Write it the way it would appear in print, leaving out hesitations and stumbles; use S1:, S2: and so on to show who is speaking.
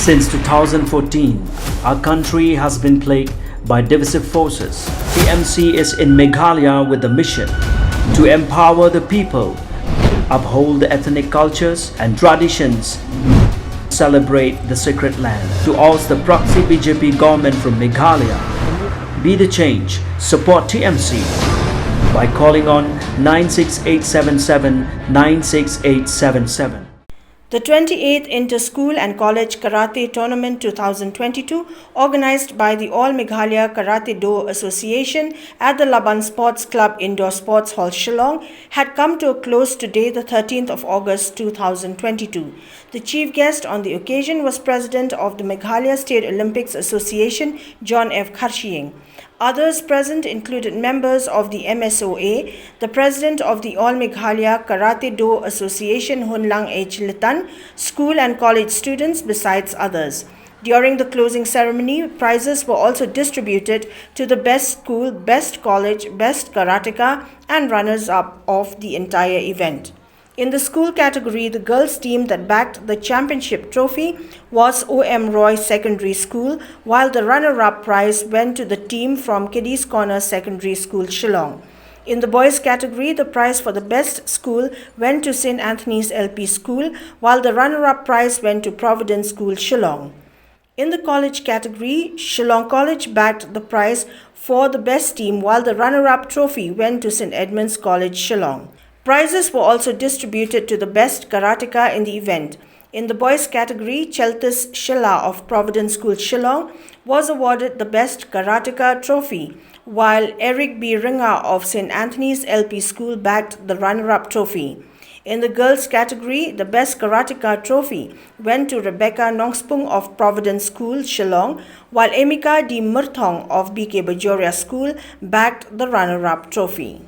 S1: Since 2014, our country has been plagued by divisive forces. TMC is in Meghalaya with the mission to empower the people, uphold the ethnic cultures and traditions, celebrate the sacred land. To oust the proxy BJP government from Meghalaya, be the change, support TMC by calling on 96877 96877.
S2: The 28th Inter-School and College Karate Tournament 2022, organized by the All Meghalaya Karato-do Association at the Laban Sports Club Indoor Sports Hall, Shillong, had come to a close today, the 13th of August 2022. The chief guest on the occasion was President of the Meghalaya State Olympics Association, John F Kharshiing. Others present included members of the MSOA, the president of the All Meghalaya Karato-do Association, Hunlang H Lytan, school and college students, besides others. During the closing ceremony, prizes were also distributed to the best school, best college, best karateka and runners-up of the entire event. In the school category, the girls' team that backed the championship trophy was O.M. Roy Secondary School, while the runner-up prize went to the team from Kiddies Corner Secondary School, Shillong. In the boys' category, the prize for the best school went to St. Anthony's LP School, while the runner-up prize went to Providence School, Shillong. In the college category, Shillong College backed the prize for the best team, while the runner-up trophy went to St. Edmund's College, Shillong. Prizes were also distributed to the best karateka in the event. In the boys' category, Cheltis Shilla of Providence School, Shillong was awarded the best karateka trophy, while Eric B. Ringer of St. Anthony's LP School backed the runner-up trophy. In the girls' category, the best karateka trophy went to Rebecca Nongspung of Providence School, Shillong, while Emika D. Murthong of BK Bajoria School backed the runner-up trophy.